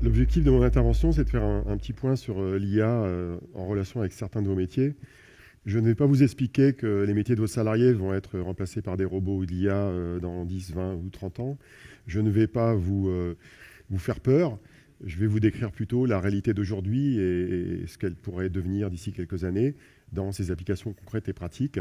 L'objectif de mon intervention, c'est de faire un petit point sur l'IA en relation avec certains de vos métiers. Je ne vais pas vous expliquer que les métiers de vos salariés vont être remplacés par des robots ou de l'IA dans 10, 20 ou 30 ans. Je ne vais pas vous faire peur. Je vais vous décrire plutôt la réalité d'aujourd'hui et ce qu'elle pourrait devenir d'ici quelques années dans ses applications concrètes et pratiques,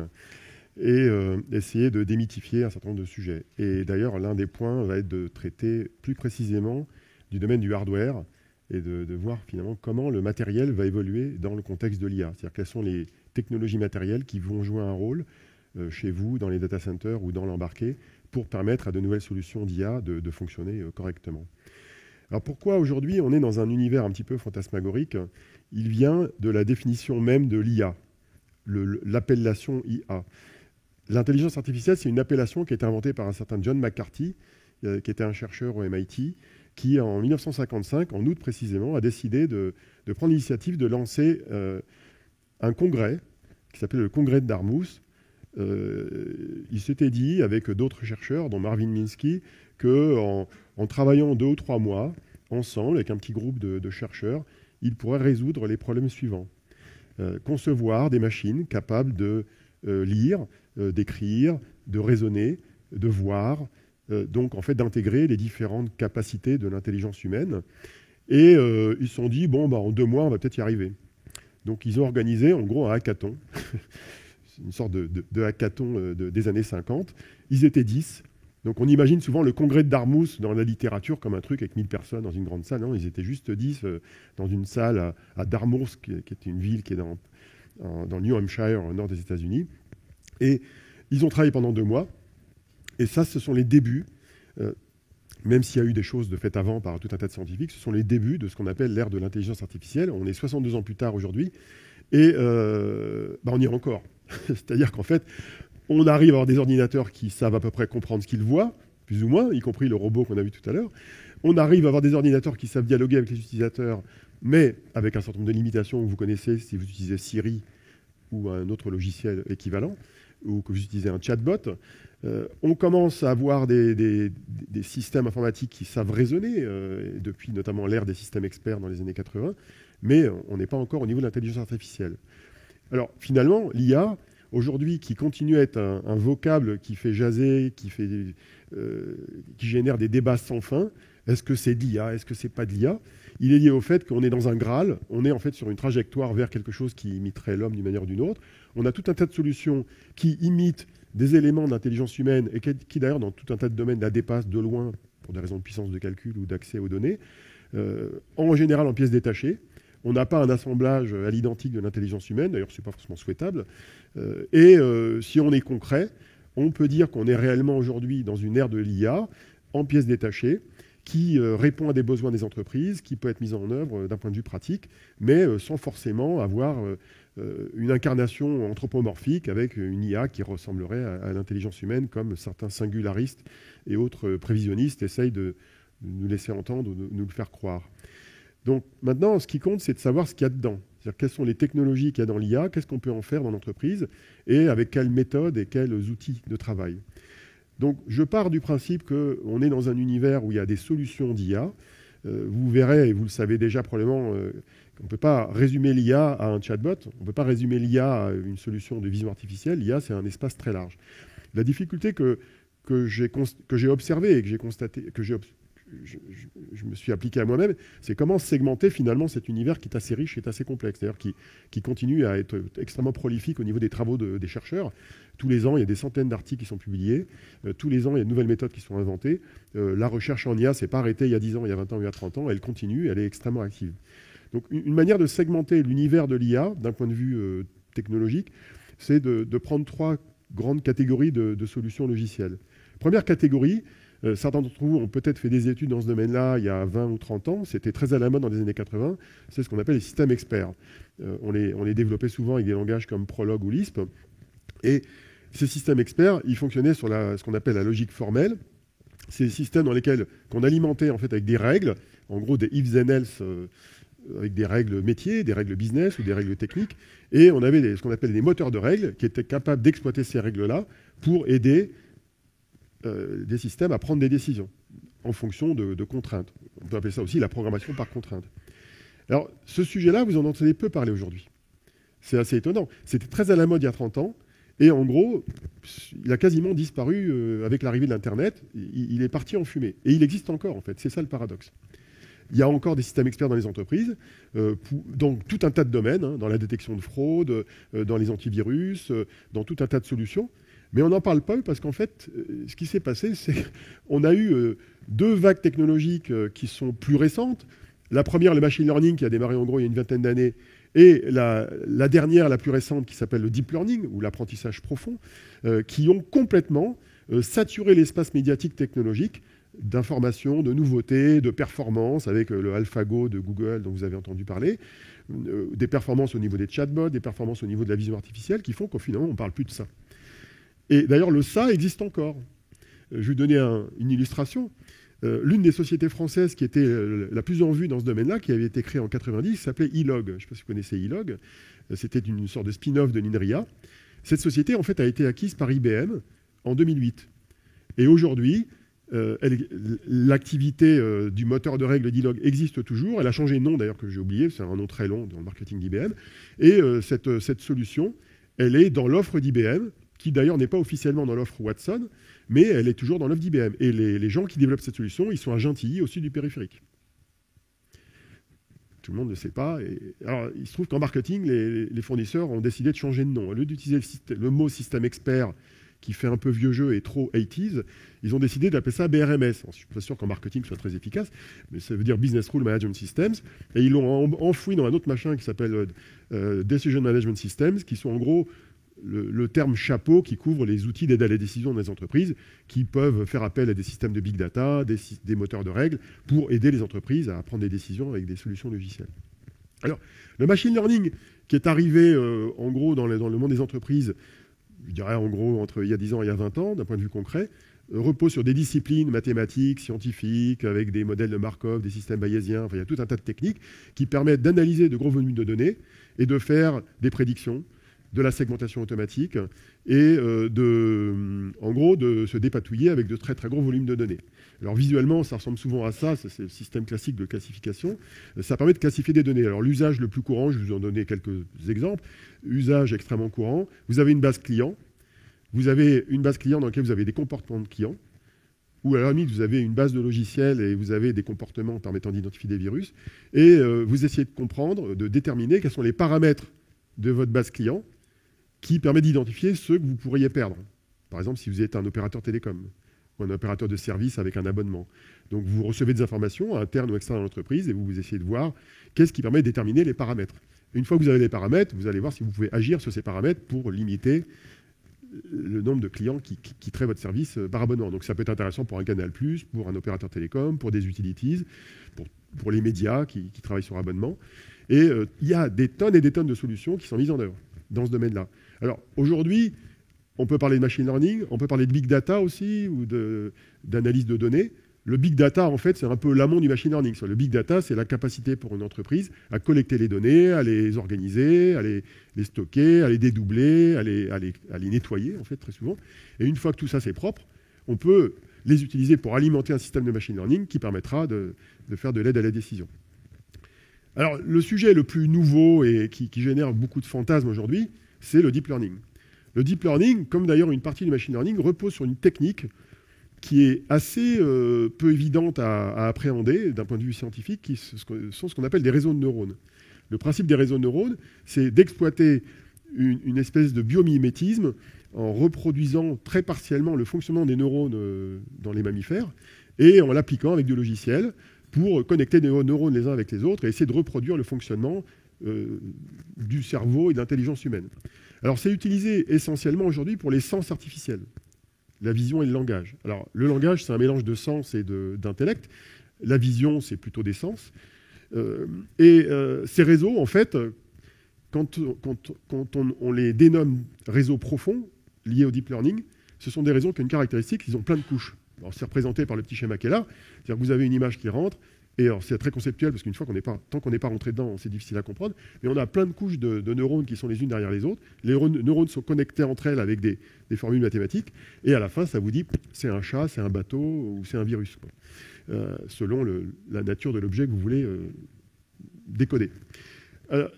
et essayer de démythifier un certain nombre de sujets. Et d'ailleurs, l'un des points va être de traiter plus précisément du domaine du hardware et de voir finalement comment le matériel va évoluer dans le contexte de l'IA. C'est-à-dire quelles sont les technologies matérielles qui vont jouer un rôle chez vous, dans les data centers ou dans l'embarqué, pour permettre à de nouvelles solutions d'IA de fonctionner correctement. Alors pourquoi aujourd'hui on est dans un univers un petit peu fantasmagorique? Il vient de la définition même de l'IA, l'appellation IA. L'intelligence artificielle, c'est une appellation qui a été inventée par un certain John McCarthy, qui était un chercheur au MIT, qui en 1955, en août précisément, a décidé de prendre l'initiative de lancer un congrès qui s'appelait le congrès de Dartmouth. Il s'était dit, avec d'autres chercheurs, dont Marvin Minsky, qu'en travaillant 2 ou 3 mois, ensemble, avec un petit groupe de chercheurs, ils pourraient résoudre les problèmes suivants. Concevoir des machines capables de lire, d'écrire, de raisonner, de voir, donc en fait d'intégrer les différentes capacités de l'intelligence humaine. Et ils se sont dit, bon, en 2 mois, on va peut-être y arriver. Donc ils ont organisé en gros un hackathon, une sorte de hackathon des années 50. Ils étaient 10. Donc on imagine souvent le congrès de Dartmouth dans la littérature comme un truc avec 1000 personnes dans une grande salle. Non, ils étaient juste 10 dans une salle à Dartmouth, qui est une ville qui est dans le New Hampshire, au nord des États-Unis. Et ils ont travaillé pendant 2 mois. Et ça, ce sont les débuts, même s'il y a eu des choses de faites avant par tout un tas de scientifiques, ce sont les débuts de ce qu'on appelle l'ère de l'intelligence artificielle. On est 62 ans plus tard aujourd'hui, et on y est encore. C'est-à-dire qu'en fait, on arrive à avoir des ordinateurs qui savent à peu près comprendre ce qu'ils voient, plus ou moins, y compris le robot qu'on a vu tout à l'heure. On arrive à avoir des ordinateurs qui savent dialoguer avec les utilisateurs, mais avec un certain nombre de limitations que vous connaissez si vous utilisez Siri ou un autre logiciel équivalent, ou que vous utilisez un chatbot. On commence à avoir des systèmes informatiques qui savent raisonner, depuis notamment l'ère des systèmes experts dans les années 80, mais on n'est pas encore au niveau de l'intelligence artificielle. Alors finalement, l'IA, aujourd'hui, qui continue à être un vocable qui fait jaser, qui génère des débats sans fin, est-ce que c'est de l'IA, est-ce que c'est pas de l'IA? Il est lié au fait qu'on est dans un Graal, on est en fait sur une trajectoire vers quelque chose qui imiterait l'homme d'une manière ou d'une autre. On a tout un tas de solutions qui imitent des éléments d'intelligence humaine et qui d'ailleurs, dans tout un tas de domaines, la dépassent de loin pour des raisons de puissance de calcul ou d'accès aux données, en général en pièces détachées. On n'a pas un assemblage à l'identique de l'intelligence humaine, d'ailleurs ce n'est pas forcément souhaitable. Si on est concret, on peut dire qu'on est réellement aujourd'hui dans une ère de l'IA en pièces détachées, qui répond à des besoins des entreprises, qui peut être mise en œuvre d'un point de vue pratique, mais sans forcément avoir une incarnation anthropomorphique avec une IA qui ressemblerait à l'intelligence humaine, comme certains singularistes et autres prévisionnistes essayent de nous laisser entendre ou de nous le faire croire. Donc maintenant, ce qui compte, c'est de savoir ce qu'il y a dedans. C'est-à-dire quelles sont les technologies qu'il y a dans l'IA, qu'est-ce qu'on peut en faire dans l'entreprise, et avec quelles méthodes et quels outils de travail. Donc je pars du principe qu'on est dans un univers où il y a des solutions d'IA. Vous verrez, et vous le savez déjà probablement, qu'on ne peut pas résumer l'IA à un chatbot, on ne peut pas résumer l'IA à une solution de vision artificielle. L'IA, c'est un espace très large. La difficulté que j'ai observée et que j'ai constatée, je me suis appliqué à moi-même, c'est comment segmenter finalement cet univers qui est assez riche et assez complexe, c'est-à-dire qui continue à être extrêmement prolifique au niveau des travaux des chercheurs. Tous les ans, il y a des centaines d'articles qui sont publiés. Tous les ans, il y a de nouvelles méthodes qui sont inventées. La recherche en IA ne s'est pas arrêtée il y a 10 ans, il y a 20 ans, il y a 30 ans. Elle continue, elle est extrêmement active. Donc une manière de segmenter l'univers de l'IA, d'un point de vue technologique, c'est de prendre 3 grandes catégories de solutions logicielles. Première catégorie, certains d'entre vous ont peut-être fait des études dans ce domaine-là il y a 20 ou 30 ans. C'était très à la mode dans les années 80. C'est ce qu'on appelle les systèmes experts. On les développait souvent avec des langages comme Prolog ou Lisp. Et ces systèmes experts, ils fonctionnaient sur ce qu'on appelle la logique formelle. C'est des systèmes dans lesquels qu'on alimentait en fait avec des règles, en gros des ifs and else, avec des règles métiers, des règles business ou des règles techniques. Et on avait ce qu'on appelle des moteurs de règles qui étaient capables d'exploiter ces règles-là pour aider des systèmes à prendre des décisions. en fonction de contraintes. On peut appeler ça aussi la programmation par contrainte. Alors, ce sujet-là, vous en entendez peu parler aujourd'hui. C'est assez étonnant. C'était très à la mode il y a 30 ans, et en gros, il a quasiment disparu avec l'arrivée de l'Internet. Il est parti en fumée. Et il existe encore, en fait. C'est ça le paradoxe. Il y a encore des systèmes experts dans les entreprises, dans tout un tas de domaines, hein, dans la détection de fraude, dans les antivirus, dans tout un tas de solutions. Mais on n'en parle pas parce qu'en fait, ce qui s'est passé, c'est qu'on a eu 2 vagues technologiques qui sont plus récentes. La première, le machine learning, qui a démarré en gros il y a une vingtaine d'années, et la dernière, la plus récente, qui s'appelle le deep learning, ou l'apprentissage profond, qui ont complètement saturé l'espace médiatique technologique d'informations, de nouveautés, de performances, avec le AlphaGo de Google dont vous avez entendu parler, des performances au niveau des chatbots, des performances au niveau de la vision artificielle, qui font qu'au final, on ne parle plus de ça. Et d'ailleurs, le ça existe encore. Je vais vous donner une illustration. L'une des sociétés françaises qui était la plus en vue dans ce domaine-là, qui avait été créée en 90, s'appelait eLog. Je ne sais pas si vous connaissez eLog. C'était une sorte de spin-off de l'INRIA. Cette société, en fait, a été acquise par IBM en 2008. Et aujourd'hui, l'activité du moteur de règles d'eLog existe toujours. Elle a changé de nom, d'ailleurs, que j'ai oublié. C'est un nom très long dans le marketing d'IBM. Et cette solution, elle est dans l'offre d'IBM, qui d'ailleurs n'est pas officiellement dans l'offre Watson, mais elle est toujours dans l'offre d'IBM. Et les gens qui développent cette solution, ils sont à Gentilly, au sud du périphérique. Tout le monde ne le sait pas. Alors, il se trouve qu'en marketing, les fournisseurs ont décidé de changer de nom. Au lieu d'utiliser le mot système expert, qui fait un peu vieux jeu et trop 80s, ils ont décidé d'appeler ça BRMS. Alors, je ne suis pas sûr qu'en marketing ce soit très efficace, mais ça veut dire Business Rule Management Systems. Et ils l'ont enfoui dans un autre machin qui s'appelle Decision Management Systems, qui sont en gros le terme chapeau qui couvre les outils d'aide à la décision des entreprises qui peuvent faire appel à des systèmes de big data, des moteurs de règles pour aider les entreprises à prendre des décisions avec des solutions logicielles. Alors, le machine learning qui est arrivé en gros dans le monde des entreprises, je dirais en gros entre il y a 10 ans et il y a 20 ans, d'un point de vue concret, repose sur des disciplines mathématiques, scientifiques, avec des modèles de Markov, des systèmes bayésiens. Enfin, il y a tout un tas de techniques qui permettent d'analyser de gros volumes de données et de faire des prédictions, de la segmentation automatique et en gros de se dépatouiller avec de très très gros volumes de données. Alors visuellement, ça ressemble souvent à ça, c'est le système classique de classification. Ça permet de classifier des données. Alors l'usage le plus courant, je vais vous en donner quelques exemples. Usage extrêmement courant, vous avez une base client. Vous avez une base client dans laquelle vous avez des comportements de clients, ou à la limite, vous avez une base de logiciels et vous avez des comportements permettant d'identifier des virus, et vous essayez de comprendre, de déterminer quels sont les paramètres de votre base client qui permet d'identifier ceux que vous pourriez perdre. Par exemple, si vous êtes un opérateur télécom ou un opérateur de service avec un abonnement. Donc vous recevez des informations internes ou externes à l'entreprise et vous essayez de voir qu'est-ce qui permet de déterminer les paramètres. Une fois que vous avez les paramètres, vous allez voir si vous pouvez agir sur ces paramètres pour limiter le nombre de clients qui quitteraient votre service par abonnement. Donc ça peut être intéressant pour un Canal+, pour un opérateur télécom, pour des utilities, pour les médias qui travaillent sur abonnement. Et il y a des tonnes et des tonnes de solutions qui sont mises en œuvre dans ce domaine-là. Alors aujourd'hui, on peut parler de machine learning, on peut parler de big data aussi, ou d'analyse de données. Le big data, en fait, c'est un peu l'amont du machine learning. Le big data, c'est la capacité pour une entreprise à collecter les données, à les organiser, à les stocker, à les dédoubler, à les nettoyer, en fait, très souvent. Et une fois que tout ça, c'est propre, on peut les utiliser pour alimenter un système de machine learning qui permettra de faire de l'aide à la décision. Alors, le sujet le plus nouveau et qui génère beaucoup de fantasmes aujourd'hui, c'est le deep learning. Le deep learning, comme d'ailleurs une partie du machine learning, repose sur une technique qui est assez peu évidente à appréhender d'un point de vue scientifique, qui sont ce qu'on appelle des réseaux de neurones. Le principe des réseaux de neurones, c'est d'exploiter une espèce de biomimétisme en reproduisant très partiellement le fonctionnement des neurones dans les mammifères et en l'appliquant avec du logiciel pour connecter des neurones les uns avec les autres et essayer de reproduire le fonctionnement du cerveau et de l'intelligence humaine. Alors c'est utilisé essentiellement aujourd'hui pour les sens artificiels, la vision et le langage. Alors le langage, c'est un mélange de sens et d'intellect. La vision, c'est plutôt des sens. Ces réseaux, en fait, quand on les dénomme réseaux profonds liés au deep learning, ce sont des réseaux qui ont une caractéristique, ils ont plein de couches. Alors c'est représenté par le petit schéma qui est là. C'est-à-dire que vous avez une image qui rentre, Et alors, c'est très conceptuel, parce qu'une fois tant qu'on n'est pas rentré dedans, c'est difficile à comprendre. Mais on a plein de couches de neurones qui sont les unes derrière les autres. Les neurones sont connectés entre elles avec des formules mathématiques. Et à la fin, ça vous dit, c'est un chat, c'est un bateau ou c'est un virus, quoi. Selon la nature de l'objet que vous voulez décoder.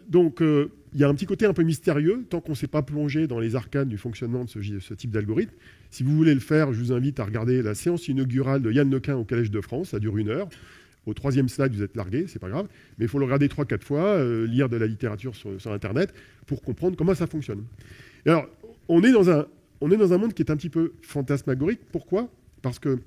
Donc, il y a un petit côté un peu mystérieux, tant qu'on ne s'est pas plongé dans les arcanes du fonctionnement de ce type d'algorithme. Si vous voulez le faire, je vous invite à regarder la séance inaugurale de Yann Lequin au Collège de France. Ça dure 1 heure. Au 3e slide, vous êtes largué, c'est pas grave. Mais il faut le regarder 3-4 fois, lire de la littérature sur Internet pour comprendre comment ça fonctionne. Et alors, on est dans un monde qui est un petit peu fantasmagorique. Pourquoi ? Parce que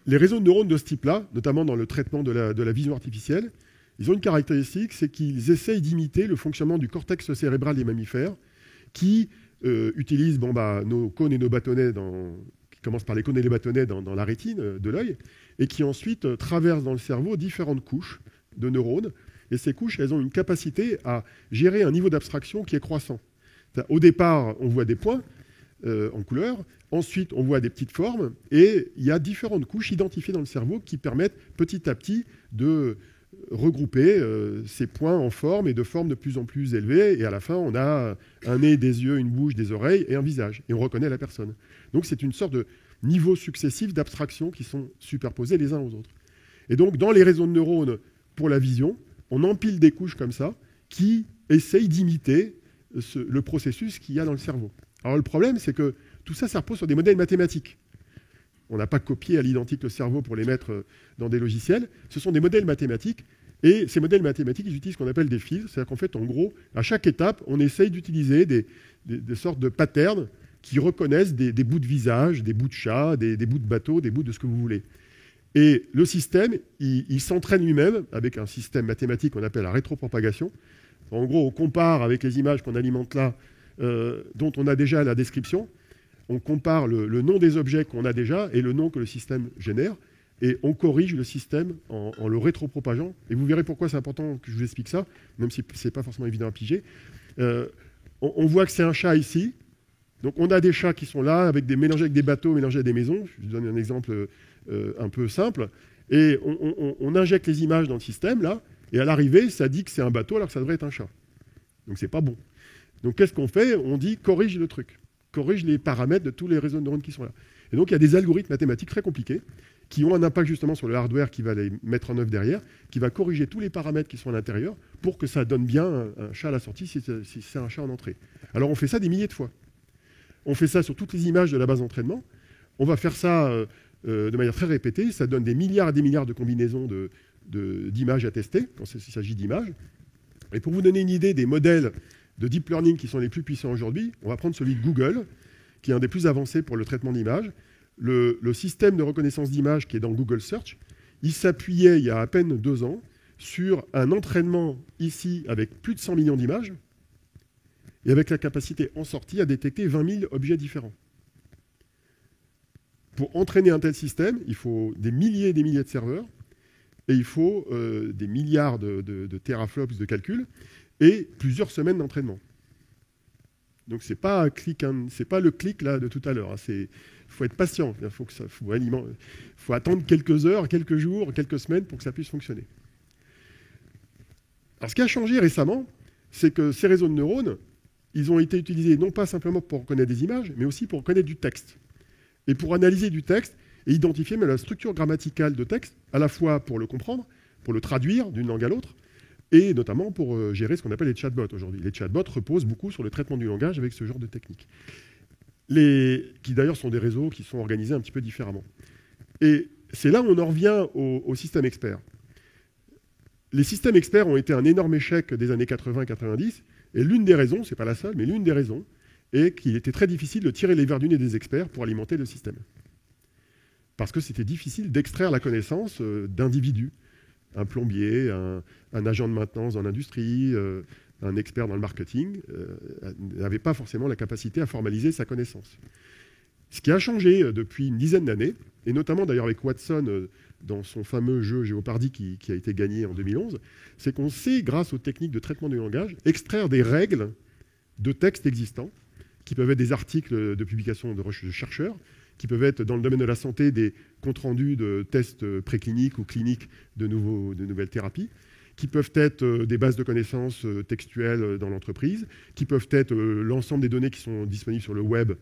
les réseaux de neurones de ce type-là, notamment dans le traitement de la vision artificielle, ils ont une caractéristique, c'est qu'ils essayent d'imiter le fonctionnement du cortex cérébral des mammifères, qui utilisent nos cônes et nos bâtonnets, qui commencent par les cônes et les bâtonnets dans la rétine de l'œil, et qui ensuite traversent dans le cerveau différentes couches de neurones. Et ces couches, elles ont une capacité à gérer un niveau d'abstraction qui est croissant. Au départ, on voit des points en couleur, ensuite on voit des petites formes, et il y a différentes couches identifiées dans le cerveau qui permettent petit à petit de regrouper ces points en forme et de formes de plus en plus élevées. Et à la fin, on a un nez, des yeux, une bouche, des oreilles et un visage. Et on reconnaît la personne. Donc c'est une sorte de niveaux successifs d'abstraction qui sont superposés les uns aux autres. Et donc, dans les réseaux de neurones pour la vision, on empile des couches comme ça qui essayent d'imiter le processus qu'il y a dans le cerveau. Alors le problème, c'est que tout ça, ça repose sur des modèles mathématiques. On n'a pas copié à l'identique le cerveau pour les mettre dans des logiciels. Ce sont des modèles mathématiques. Et ces modèles mathématiques, ils utilisent ce qu'on appelle des fils. C'est-à-dire qu'en fait, en gros, à chaque étape, on essaye d'utiliser des sortes de patterns qui reconnaissent des bouts de visage, des bouts de chat, des bouts de bateau, des bouts de ce que vous voulez. Et le système, il s'entraîne lui-même avec un système mathématique qu'on appelle la rétropropagation. En gros, on compare avec les images qu'on alimente là, dont on a déjà la description. On compare le nom des objets qu'on a déjà et le nom que le système génère. Et on corrige le système en le rétropropageant. Et vous verrez pourquoi c'est important que je vous explique ça, même si ce n'est pas forcément évident à piger. On voit que c'est un chat ici. Donc on a des chats qui sont là, mélangés avec des bateaux, mélangés avec des maisons. Je vous donne un exemple un peu simple. Et on injecte les images dans le système, là, et à l'arrivée, ça dit que c'est un bateau alors que ça devrait être un chat. Donc c'est pas bon. Donc qu'est-ce qu'on fait ? On dit corrige le truc. Corrige les paramètres de tous les réseaux de neurones qui sont là. Et donc il y a des algorithmes mathématiques très compliqués qui ont un impact justement sur le hardware qui va les mettre en œuvre derrière, qui va corriger tous les paramètres qui sont à l'intérieur pour que ça donne bien un chat à la sortie si c'est un chat en entrée. Alors on fait ça des milliers de fois. On fait ça sur toutes les images de la base d'entraînement. On va faire ça de manière très répétée. Ça donne des milliards et des milliards de combinaisons d'images à tester quand il s'agit d'images. Et pour vous donner une idée des modèles de deep learning qui sont les plus puissants aujourd'hui, on va prendre celui de Google, qui est un des plus avancés pour le traitement d'images. Le système de reconnaissance d'images qui est dans Google Search, il s'appuyait il y a à peine 2 ans sur un entraînement ici avec plus de 100 millions d'images et avec la capacité en sortie à détecter 20 000 objets différents. Pour entraîner un tel système, il faut des milliers et des milliers de serveurs et il faut des milliards de teraflops de calcul et plusieurs semaines d'entraînement. Donc c'est pas le clic là de tout à l'heure. Il faut être patient. Il faut attendre quelques heures, quelques jours, quelques semaines pour que ça puisse fonctionner. Alors ce qui a changé récemment, c'est que ces réseaux de neurones, ils ont été utilisés non pas simplement pour reconnaître des images, mais aussi pour reconnaître du texte. Et pour analyser du texte et identifier même la structure grammaticale de texte, à la fois pour le comprendre, pour le traduire d'une langue à l'autre, et notamment pour gérer ce qu'on appelle les chatbots aujourd'hui. Les chatbots reposent beaucoup sur le traitement du langage avec ce genre de techniques, qui d'ailleurs sont des réseaux qui sont organisés un petit peu différemment. Et c'est là où on en revient au système expert. Les systèmes experts ont été un énorme échec des années 80-90, et l'une des raisons, c'est pas la seule, mais l'une des raisons, est qu'il était très difficile de tirer les vers du nez des experts pour alimenter le système. Parce que c'était difficile d'extraire la connaissance d'individus. Un plombier, un agent de maintenance dans l'industrie, un expert dans le marketing, n'avait pas forcément la capacité à formaliser sa connaissance. Ce qui a changé depuis une dizaine d'années, et notamment d'ailleurs avec Watson dans son fameux jeu Jeopardy qui a été gagné en 2011, c'est qu'on sait, grâce aux techniques de traitement du langage, extraire des règles de textes existants, qui peuvent être des articles de publication de chercheurs, qui peuvent être dans le domaine de la santé des comptes rendus de tests précliniques ou cliniques de nouvelles thérapies, qui peuvent être des bases de connaissances textuelles dans l'entreprise, qui peuvent être l'ensemble des données qui sont disponibles sur le web,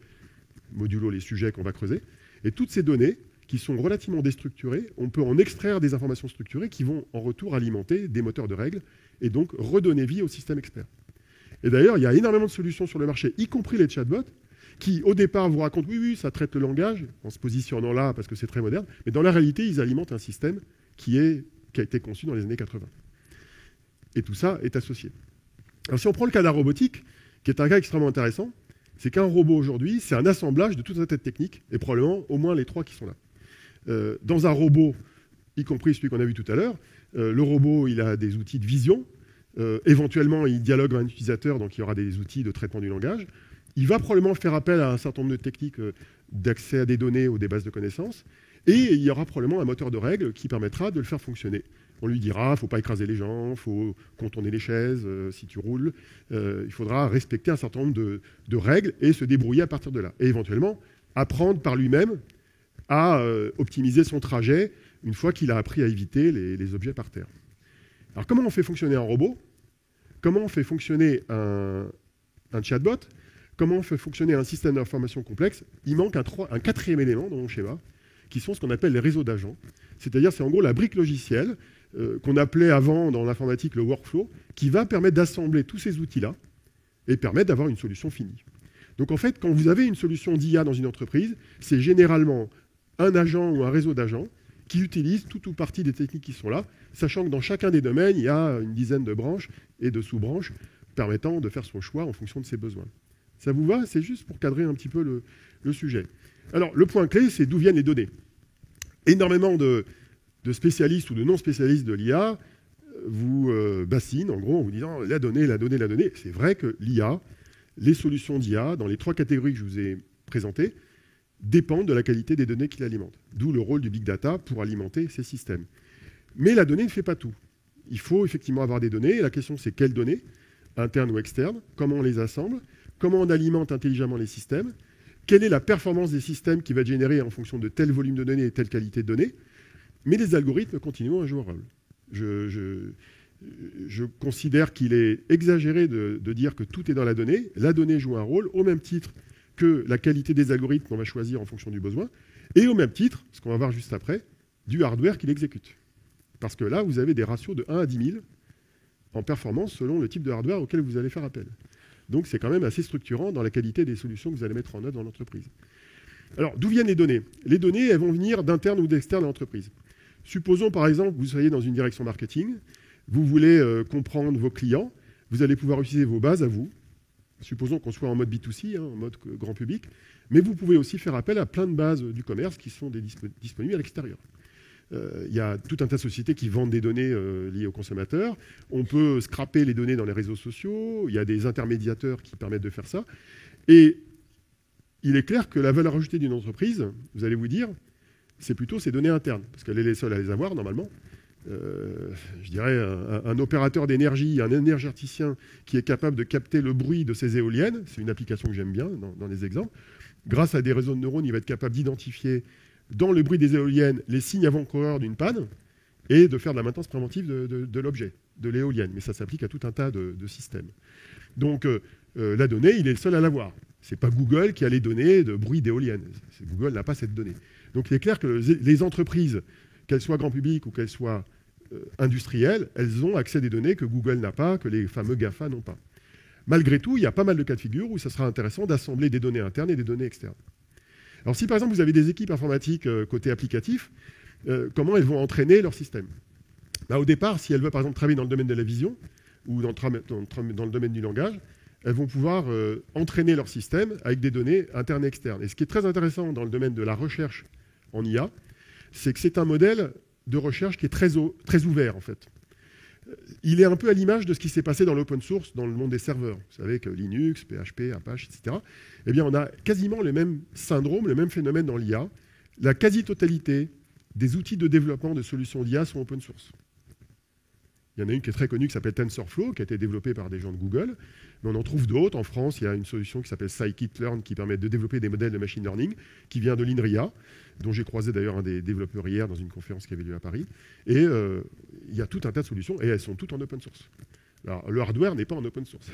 modulo les sujets qu'on va creuser. Et toutes ces données, qui sont relativement déstructurées, on peut en extraire des informations structurées qui vont en retour alimenter des moteurs de règles et donc redonner vie au système expert. Et d'ailleurs, il y a énormément de solutions sur le marché, y compris les chatbots, qui au départ vous racontent oui, ça traite le langage, en se positionnant là parce que c'est très moderne, mais dans la réalité, ils alimentent un système qui a été conçu dans les années 80. Et tout ça est associé. Alors si on prend le cas de la robotique, qui est un cas extrêmement intéressant, c'est qu'un robot aujourd'hui, c'est un assemblage de tout un tas de techniques, et probablement au moins les 3 qui sont là. Dans un robot, y compris celui qu'on a vu tout à l'heure, le robot, il a des outils de vision, éventuellement il dialogue avec un utilisateur, donc il y aura des outils de traitement du langage. Il va probablement faire appel à un certain nombre de techniques d'accès à des données ou des bases de connaissances, et il y aura probablement un moteur de règles qui permettra de le faire fonctionner. On lui dira, il ne faut pas écraser les gens, il faut contourner les chaises si tu roules, il faudra respecter un certain nombre de règles et se débrouiller à partir de là. Et éventuellement, apprendre par lui-même à optimiser son trajet une fois qu'il a appris à éviter les objets par terre. Alors comment on fait fonctionner un robot? Comment on fait fonctionner un chatbot? Comment on fait fonctionner un système d'information complexe? Il manque un quatrième élément dans mon schéma, qui sont ce qu'on appelle les réseaux d'agents. C'est-à-dire, c'est en gros la brique logicielle qu'on appelait avant dans l'informatique le workflow, qui va permettre d'assembler tous ces outils-là et permettre d'avoir une solution finie. Donc en fait, quand vous avez une solution d'IA dans une entreprise, c'est généralement un agent ou un réseau d'agents qui utilise tout ou partie des techniques qui sont là, sachant que dans chacun des domaines, il y a une dizaine de branches et de sous-branches permettant de faire son choix en fonction de ses besoins. Ça vous va? C'est juste pour cadrer un petit peu le sujet. Alors, le point clé, c'est d'où viennent les données. Énormément de spécialistes ou de non-spécialistes de l'IA vous bassinent, en gros, en vous disant la donnée, la donnée, la donnée. C'est vrai que l'IA, les solutions d'IA, dans les 3 catégories que je vous ai présentées, dépendent de la qualité des données qu'il alimente. D'où le rôle du big data pour alimenter ces systèmes. Mais la donnée ne fait pas tout. Il faut effectivement avoir des données. Et la question, c'est quelles données, internes ou externes, comment on les assemble, comment on alimente intelligemment les systèmes, quelle est la performance des systèmes qui va être générée en fonction de tel volume de données et telle qualité de données. Mais les algorithmes continuent à jouer un rôle. Je considère qu'il est exagéré de dire que tout est dans la donnée. La donnée joue un rôle au même titre que la qualité des algorithmes qu'on va choisir en fonction du besoin, et au même titre, ce qu'on va voir juste après, du hardware qu'il exécute. Parce que là, vous avez des ratios de 1 à 10 000 en performance selon le type de hardware auquel vous allez faire appel. Donc c'est quand même assez structurant dans la qualité des solutions que vous allez mettre en œuvre dans l'entreprise. Alors, d'où viennent les données? Les données, elles vont venir d'interne ou d'externe à l'entreprise. Supposons par exemple que vous soyez dans une direction marketing, vous voulez comprendre vos clients, vous allez pouvoir utiliser vos bases à vous. Supposons qu'on soit en mode B2C, en mode grand public, mais vous pouvez aussi faire appel à plein de bases du commerce qui sont disponibles à l'extérieur. Il y a tout un tas de sociétés qui vendent des données liées aux consommateurs. On peut scraper les données dans les réseaux sociaux. Il y a des intermédiateurs qui permettent de faire ça. Et il est clair que la valeur ajoutée d'une entreprise, vous allez vous dire, c'est plutôt ses données internes, parce qu'elle est les seules à les avoir normalement. Je dirais un opérateur d'énergie, un énergéticien qui est capable de capter le bruit de ses éoliennes, c'est une application que j'aime bien dans les exemples. Grâce à des réseaux de neurones, il va être capable d'identifier dans le bruit des éoliennes les signes avant-coureurs d'une panne et de faire de la maintenance préventive de l'objet, de l'éolienne. Mais ça s'applique à tout un tas de systèmes. Donc la donnée, il est le seul à l'avoir. Ce n'est pas Google qui a les données de bruit d'éolienne. Google n'a pas cette donnée. Donc il est clair que les entreprises, qu'elles soient grand public ou qu'elles soient industrielles, elles ont accès à des données que Google n'a pas, que les fameux GAFA n'ont pas. Malgré tout, il y a pas mal de cas de figure où ça sera intéressant d'assembler des données internes et des données externes. Alors si par exemple vous avez des équipes informatiques côté applicatif, comment elles vont entraîner leur système? Au départ, si elles veulent par exemple travailler dans le domaine de la vision ou dans le domaine du langage, elles vont pouvoir entraîner leur système avec des données internes et externes. Et ce qui est très intéressant dans le domaine de la recherche en IA, c'est que c'est un modèle de recherche qui est très ouvert en fait. Il est un peu à l'image de ce qui s'est passé dans l'open source, dans le monde des serveurs. Vous savez que Linux, PHP, Apache, etc. Eh bien, on a quasiment le même syndrome, le même phénomène dans l'IA. La quasi-totalité des outils de développement de solutions d'IA sont open source. Il y en a une qui est très connue qui s'appelle TensorFlow, qui a été développée par des gens de Google. Mais on en trouve d'autres. En France, il y a une solution qui s'appelle Scikit-learn qui permet de développer des modèles de machine learning, qui vient de l'INRIA, dont j'ai croisé d'ailleurs un des développeurs hier dans une conférence qui avait lieu à Paris. Et il y a tout un tas de solutions et elles sont toutes en open source. Alors, le hardware n'est pas en open source.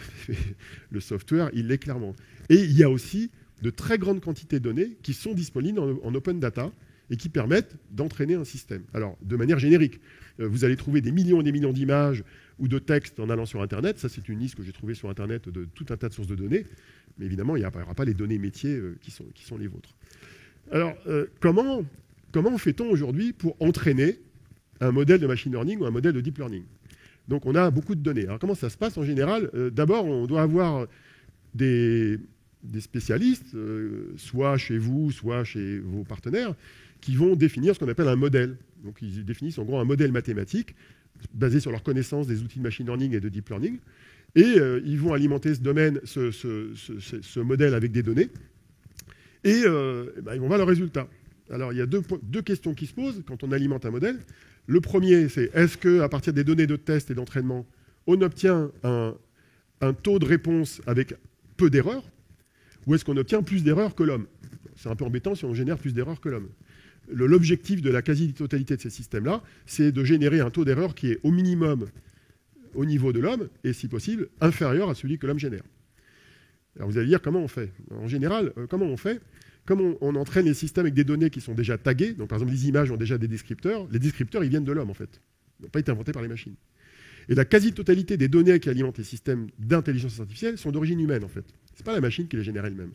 Le software, il l'est clairement. Et il y a aussi de très grandes quantités de données qui sont disponibles en open data et qui permettent d'entraîner un système. Alors, de manière générique, vous allez trouver des millions et des millions d'images ou de textes en allant sur Internet. Ça, c'est une liste que j'ai trouvée sur Internet de tout un tas de sources de données. Mais évidemment, il n'y aura pas les données métiers qui sont les vôtres. Alors, comment fait-on aujourd'hui pour entraîner un modèle de machine learning ou un modèle de deep learning? Donc, on a beaucoup de données. Alors, comment ça se passe en général? D'abord, on doit avoir des spécialistes, soit chez vous, soit chez vos partenaires, qui vont définir ce qu'on appelle un modèle. Donc, ils définissent en gros un modèle mathématique basé sur leur connaissance des outils de machine learning et de deep learning. Et ils vont alimenter ce domaine, ce modèle avec des données. Et ils vont voir le résultat. Alors, il y a deux questions qui se posent quand on alimente un modèle. Le premier, c'est est-ce qu'à partir des données de test et d'entraînement, on obtient un taux de réponse avec peu d'erreurs, ou est-ce qu'on obtient plus d'erreurs que l'homme? C'est un peu embêtant si on génère plus d'erreurs que l'homme. L'objectif de la quasi-totalité de ces systèmes-là, c'est de générer un taux d'erreur qui est au minimum au niveau de l'homme, et si possible, inférieur à celui que l'homme génère. Alors vous allez dire comment on fait. En général, comment on fait? Comme on entraîne les systèmes avec des données qui sont déjà taguées, donc par exemple les images ont déjà des descripteurs, les descripteurs ils viennent de l'homme en fait. Ils n'ont pas été inventés par les machines. Et la quasi-totalité des données qui alimentent les systèmes d'intelligence artificielle sont d'origine humaine en fait. Ce n'est pas la machine qui les génère elle-même.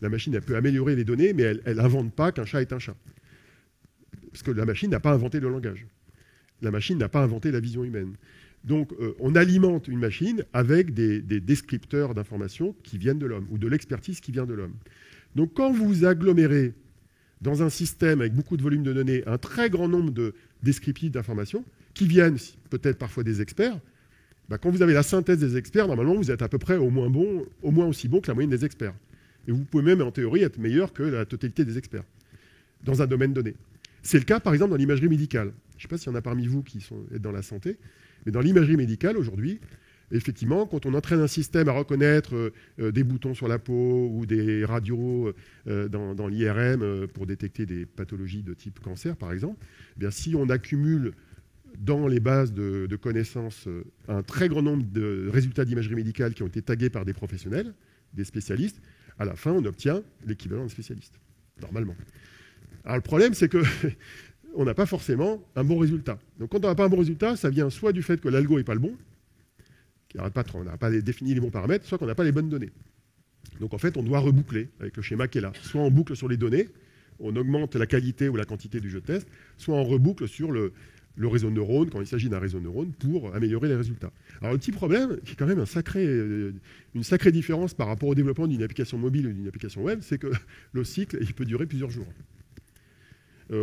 La machine elle peut améliorer les données, mais elle n'invente pas qu'un chat est un chat. Parce que la machine n'a pas inventé le langage. La machine n'a pas inventé la vision humaine. Donc, on alimente une machine avec des descripteurs d'informations qui viennent de l'homme, ou de l'expertise qui vient de l'homme. Donc, quand vous agglomérez dans un système avec beaucoup de volume de données un très grand nombre de descriptifs d'informations, qui viennent peut-être parfois des experts, quand vous avez la synthèse des experts, normalement, vous êtes à peu près au moins aussi bon que la moyenne des experts. Et vous pouvez même, en théorie, être meilleur que la totalité des experts dans un domaine donné. C'est le cas, par exemple, dans l'imagerie médicale. Je ne sais pas s'il y en a parmi vous qui sont dans la santé, mais dans l'imagerie médicale, aujourd'hui, effectivement, quand on entraîne un système à reconnaître des boutons sur la peau ou des radios dans l'IRM pour détecter des pathologies de type cancer, par exemple, eh bien, si on accumule dans les bases de connaissances un très grand nombre de résultats d'imagerie médicale qui ont été tagués par des professionnels, des spécialistes, à la fin, on obtient l'équivalent d'un spécialiste, normalement. Alors le problème, c'est qu'on n'a pas forcément un bon résultat. Donc quand on n'a pas un bon résultat, ça vient soit du fait que l'algo n'est pas le bon, on n'a pas défini les bons paramètres, soit qu'on n'a pas les bonnes données. Donc en fait, on doit reboucler avec le schéma qui est là. Soit on boucle sur les données, on augmente la qualité ou la quantité du jeu de test, soit on reboucle sur le réseau de neurones, quand il s'agit d'un réseau de neurones, pour améliorer les résultats. Alors le petit problème, qui est quand même une sacrée différence par rapport au développement d'une application mobile ou d'une application web, c'est que le cycle, il peut durer plusieurs jours.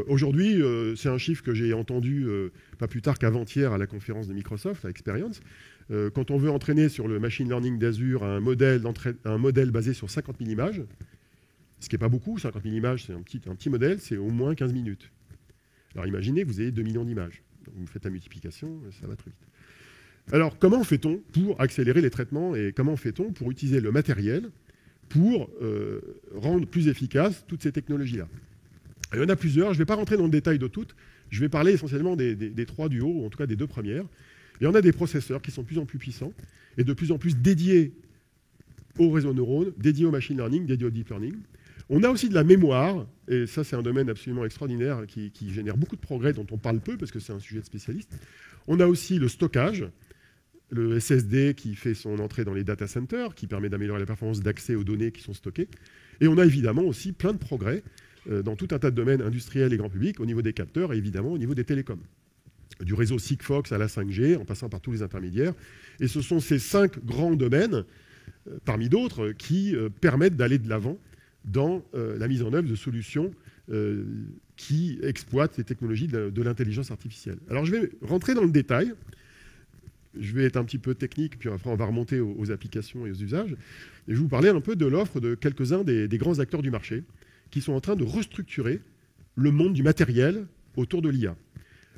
Aujourd'hui, c'est un chiffre que j'ai entendu pas plus tard qu'avant-hier à la conférence de Microsoft, à Experience. Quand on veut entraîner sur le machine learning d'Azure un modèle basé sur 50 000 images, ce qui n'est pas beaucoup, 50 000 images, c'est un petit modèle, c'est au moins 15 minutes. Alors imaginez que vous ayez 2 millions d'images. Vous faites la multiplication, ça va très vite. Alors comment fait-on pour accélérer les traitements et comment fait-on pour utiliser le matériel pour rendre plus efficaces toutes ces technologies-là? Il y en a plusieurs, je ne vais pas rentrer dans le détail de toutes, je vais parler essentiellement des trois du haut, ou en tout cas des deux premières. Et on a des processeurs qui sont de plus en plus puissants et de plus en plus dédiés au réseau neurones, dédiés au machine learning, dédiés au deep learning. On a aussi de la mémoire, et ça c'est un domaine absolument extraordinaire qui génère beaucoup de progrès dont on parle peu parce que c'est un sujet de spécialiste. On a aussi le stockage, le SSD qui fait son entrée dans les data centers, qui permet d'améliorer la performance d'accès aux données qui sont stockées. Et on a évidemment aussi plein de progrès dans tout un tas de domaines industriels et grand public, au niveau des capteurs et évidemment au niveau des télécoms. Du réseau Sigfox à la 5G, en passant par tous les intermédiaires. Et ce sont ces 5 grands domaines, parmi d'autres, qui permettent d'aller de l'avant dans la mise en œuvre de solutions qui exploitent les technologies de l'intelligence artificielle. Alors je vais rentrer dans le détail. Je vais être un petit peu technique, puis après on va remonter aux applications et aux usages. Et je vais vous parler un peu de l'offre de quelques-uns des grands acteurs du marché qui sont en train de restructurer le monde du matériel autour de l'IA.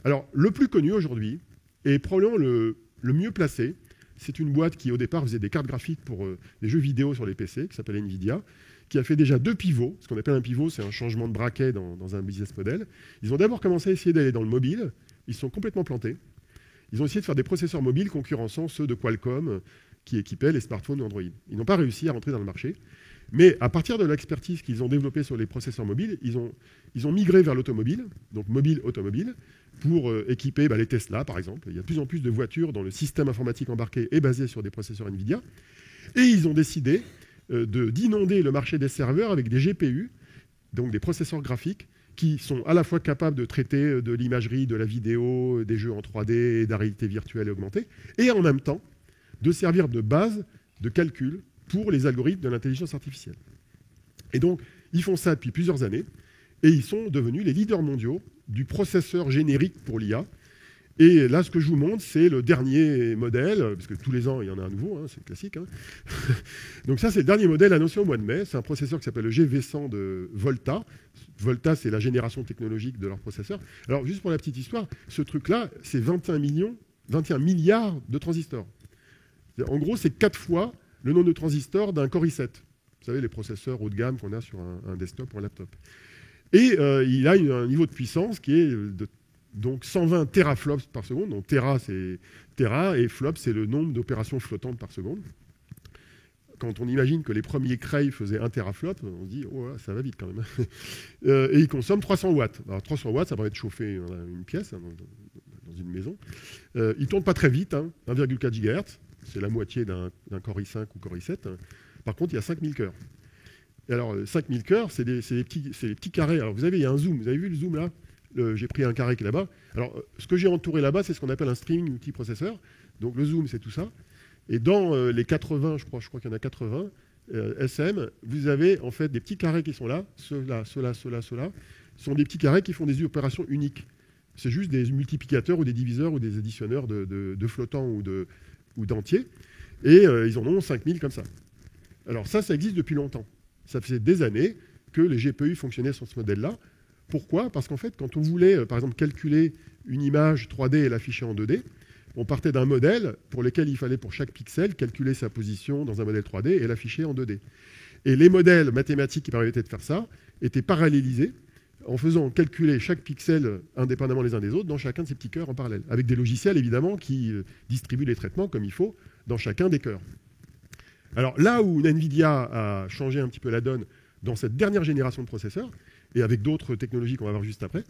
Alors, le plus connu aujourd'hui, Et probablement le mieux placé, c'est une boîte qui, au départ, faisait des cartes graphiques pour les jeux vidéo sur les PC, qui s'appelle NVIDIA, qui a fait déjà 2 pivots. Ce qu'on appelle un pivot, c'est un changement de braquet dans un business model. Ils ont d'abord commencé à essayer d'aller dans le mobile. Ils se sont complètement plantés. Ils ont essayé de faire des processeurs mobiles concurrençant ceux de Qualcomm qui équipaient les smartphones Android. Ils n'ont pas réussi à rentrer dans le marché. Mais à partir de l'expertise qu'ils ont développée sur les processeurs mobiles, ils ont migré vers l'automobile, donc mobile-automobile, pour équiper les Tesla, par exemple. Il y a de plus en plus de voitures dont le système informatique embarqué est basé sur des processeurs NVIDIA. Et ils ont décidé d'inonder le marché des serveurs avec des GPU, donc des processeurs graphiques, qui sont à la fois capables de traiter de l'imagerie, de la vidéo, des jeux en 3D, de la réalité virtuelle et augmentée, et en même temps de servir de base de calcul pour les algorithmes de l'intelligence artificielle. Et donc, ils font ça depuis plusieurs années, et ils sont devenus les leaders mondiaux du processeur générique pour l'IA. Et là, ce que je vous montre, c'est le dernier modèle, parce que tous les ans, il y en a un nouveau, hein, c'est classique. Hein. Donc ça, c'est le dernier modèle annoncé au mois de mai. C'est un processeur qui s'appelle le GV100 de Volta. Volta, c'est la génération technologique de leur processeur. Alors, juste pour la petite histoire, ce truc-là, c'est 21 milliards de transistors. En gros, c'est 4 fois le nombre de transistors d'un Core i7. Vous savez, les processeurs haut de gamme qu'on a sur un desktop ou un laptop. Et il a un niveau de puissance qui est donc 120 teraflops par seconde. Donc tera, c'est tera, et flop, c'est le nombre d'opérations flottantes par seconde. Quand on imagine que les premiers Cray faisaient 1 teraflop, on se dit, oh, ça va vite quand même. Et il consomme 300 watts. Alors 300 watts, ça permet de chauffer une pièce, hein, dans une maison. Il ne tourne pas très vite, hein, 1,4 GHz. C'est la moitié d'un Core i5 ou Core i7. Par contre, il y a 5000 cœurs. Et alors, 5000 cœurs, c'est des petits carrés. Alors, il y a un zoom. Vous avez vu le zoom là? J'ai pris un carré qui est là-bas. Alors, ce que j'ai entouré là-bas, c'est ce qu'on appelle un streaming multiprocesseur. Donc, le zoom, c'est tout ça. Et dans les 80, je crois qu'il y en a 80 SM, vous avez en fait des petits carrés qui sont là. Ceux-là. Ce sont des petits carrés qui font des opérations uniques. C'est juste des multiplicateurs ou des diviseurs ou des additionneurs de flottants ou d'entiers. Et ils en ont 5000 comme ça. Alors ça existe depuis longtemps. Ça faisait des années que les GPU fonctionnaient sur ce modèle-là. Pourquoi? Parce qu'en fait, quand on voulait, par exemple, calculer une image 3D et l'afficher en 2D, on partait d'un modèle pour lequel il fallait, pour chaque pixel, calculer sa position dans un modèle 3D et l'afficher en 2D. Et les modèles mathématiques qui permettaient de faire ça étaient parallélisés en faisant calculer chaque pixel indépendamment les uns des autres dans chacun de ces petits cœurs en parallèle, avec des logiciels, évidemment, qui distribuent les traitements comme il faut dans chacun des cœurs. Alors là où NVIDIA a changé un petit peu la donne dans cette dernière génération de processeurs, et avec d'autres technologies qu'on va voir juste après,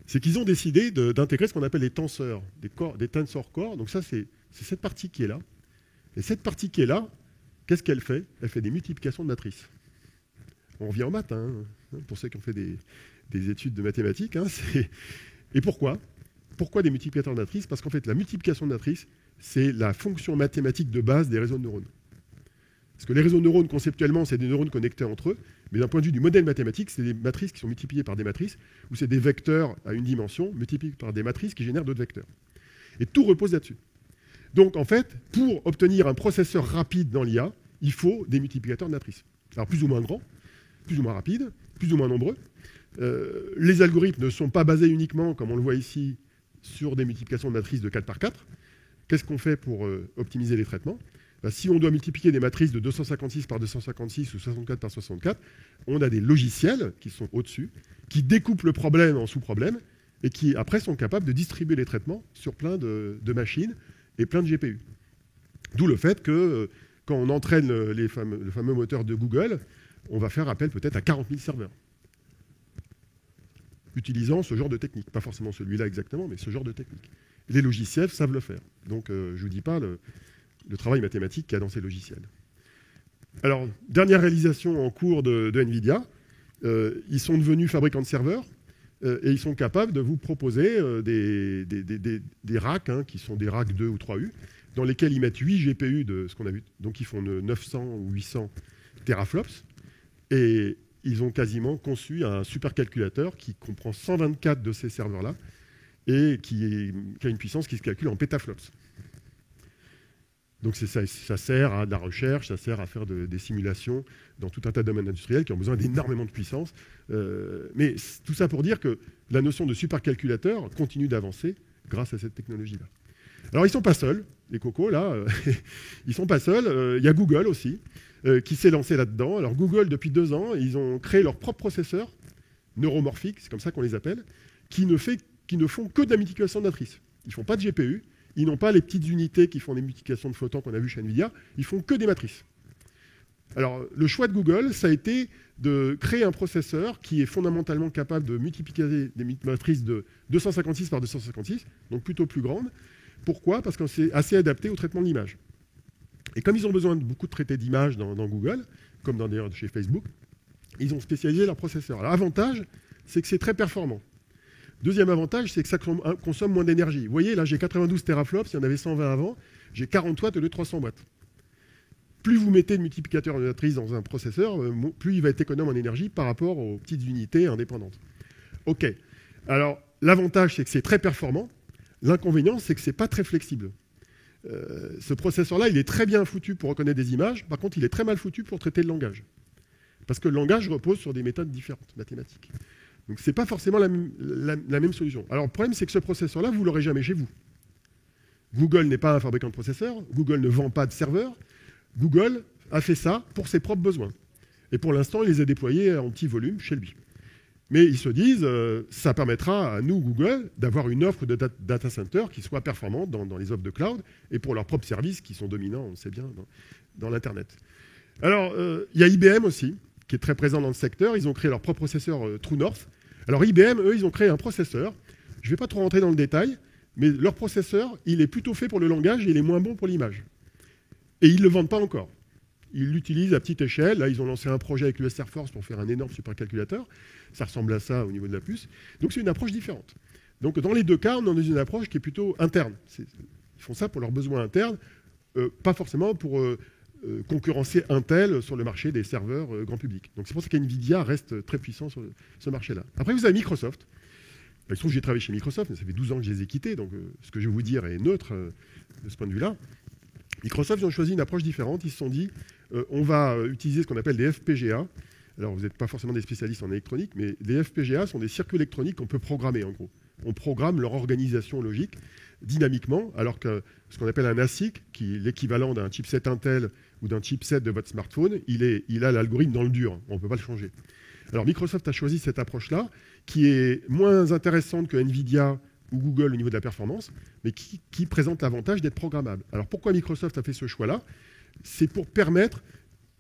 c'est qu'ils ont décidé d'intégrer ce qu'on appelle les tenseurs, des tensor cores. Donc ça, c'est cette partie qui est là. Et cette partie qui est là, qu'est-ce qu'elle fait? Elle fait des multiplications de matrices. On revient en maths, hein, pour ceux qui ont fait des études de mathématiques. Hein, et pourquoi? Pourquoi des multiplicateurs de matrices? Parce qu'en fait, la multiplication de matrices, c'est la fonction mathématique de base des réseaux de neurones. Parce que les réseaux de neurones, conceptuellement, c'est des neurones connectés entre eux, mais d'un point de vue du modèle mathématique, c'est des matrices qui sont multipliées par des matrices, ou c'est des vecteurs à une dimension multipliés par des matrices qui génèrent d'autres vecteurs. Et tout repose là-dessus. Donc, en fait, pour obtenir un processeur rapide dans l'IA, il faut des multiplicateurs de matrices. Alors, plus ou moins grands, plus ou moins rapides, plus ou moins nombreux. Les algorithmes ne sont pas basés uniquement, comme on le voit ici, sur des multiplications de matrices de 4 par 4. Qu'est-ce qu'on fait pour optimiser les traitements? Si on doit multiplier des matrices de 256 par 256 ou 64 par 64, on a des logiciels qui sont au-dessus, qui découpent le problème en sous-problèmes et qui, après, sont capables de distribuer les traitements sur plein de machines et plein de GPU. D'où le fait que, quand on entraîne le fameux moteur de Google, on va faire appel peut-être à 40 000 serveurs, utilisant ce genre de technique. Pas forcément celui-là exactement, mais ce genre de technique. Les logiciels savent le faire. Donc, je ne vous dis pas le travail mathématique qu'il y a dans ces logiciels. Alors, dernière réalisation en cours de NVIDIA, ils sont devenus fabricants de serveurs et ils sont capables de vous proposer des racks, hein, qui sont des racks 2 ou 3U, dans lesquels ils mettent 8 GPU de ce qu'on a vu. Donc, ils font 900 ou 800 teraflops et ils ont quasiment conçu un supercalculateur qui comprend 124 de ces serveurs-là et qui a une puissance qui se calcule en pétaflops. Donc ça sert à de la recherche, ça sert à faire des simulations dans tout un tas de domaines industriels qui ont besoin d'énormément de puissance. Mais tout ça pour dire que la notion de supercalculateur continue d'avancer grâce à cette technologie-là. Alors, ils ne sont pas seuls, les cocos, là. Ils ne sont pas seuls. Il y a Google aussi, qui s'est lancé là-dedans. Alors, Google, depuis 2 ans, ils ont créé leur propre processeur, neuromorphique, c'est comme ça qu'on les appelle, qui ne font que de la multiplication de matrices. Ils ne font pas de GPU. Ils n'ont pas les petites unités qui font des multiplications de flottants qu'on a vu chez NVIDIA. Ils font que des matrices. Alors, le choix de Google, ça a été de créer un processeur qui est fondamentalement capable de multiplier des matrices de 256 par 256, donc plutôt plus grandes. Pourquoi ? Parce que c'est assez adapté au traitement de l'image. Et comme ils ont besoin de beaucoup de traités d'images dans Google, comme d'ailleurs chez Facebook, ils ont spécialisé leur processeur. Alors, l'avantage, c'est que c'est très performant. Deuxième avantage, c'est que ça consomme moins d'énergie. Vous voyez, là, j'ai 92 teraflops, il y en avait 120 avant, j'ai 40 watts au lieu de 300 watts. Plus vous mettez de multiplicateurs de matrices dans un processeur, plus il va être économe en énergie par rapport aux petites unités indépendantes. OK. Alors, l'avantage, c'est que c'est très performant. L'inconvénient, c'est que ce n'est pas très flexible. Ce processeur-là, il est très bien foutu pour reconnaître des images. Par contre, il est très mal foutu pour traiter le langage. Parce que le langage repose sur des méthodes différentes, mathématiques. Donc, ce n'est pas forcément la même solution. Alors, le problème, c'est que ce processeur-là, vous ne l'aurez jamais chez vous. Google n'est pas un fabricant de processeurs. Google ne vend pas de serveurs. Google a fait ça pour ses propres besoins. Et pour l'instant, il les a déployés en petit volume chez lui. Mais ils se disent, ça permettra à nous, Google, d'avoir une offre de data center qui soit performante dans les offres de cloud et pour leurs propres services qui sont dominants, on sait bien, dans l'Internet. Alors, il y a IBM aussi, qui est très présent dans le secteur. Ils ont créé leur propre processeur True North. Alors, IBM, eux, ils ont créé un processeur. Je ne vais pas trop rentrer dans le détail, mais leur processeur, il est plutôt fait pour le langage et il est moins bon pour l'image. Et ils ne le vendent pas encore. Ils l'utilisent à petite échelle. Là, ils ont lancé un projet avec l'US Air Force pour faire un énorme supercalculateur. Ça ressemble à ça au niveau de la puce. Donc, c'est une approche différente. Donc, dans les deux cas, on est dans une approche qui est plutôt interne. Ils font ça pour leurs besoins internes, pas forcément pour concurrencer Intel sur le marché des serveurs grand public. Donc, c'est pour ça qu'NVIDIA reste très puissant sur ce marché-là. Après, vous avez Microsoft. Il se trouve que j'ai travaillé chez Microsoft, mais ça fait 12 ans que je les ai quittés. Donc, ce que je vais vous dire est neutre de ce point de vue-là. Microsoft, ils ont choisi une approche différente. Ils se sont dit, on va utiliser ce qu'on appelle des FPGA. Alors, vous n'êtes pas forcément des spécialistes en électronique, mais les FPGA sont des circuits électroniques qu'on peut programmer, en gros. On programme leur organisation logique dynamiquement, alors que ce qu'on appelle un ASIC, qui est l'équivalent d'un chipset Intel ou d'un chipset de votre smartphone, il a l'algorithme dans le dur. On ne peut pas le changer. Alors, Microsoft a choisi cette approche-là, qui est moins intéressante que NVIDIA ou Google au niveau de la performance, mais qui présente l'avantage d'être programmable. Alors pourquoi Microsoft a fait ce choix-là ? C'est pour permettre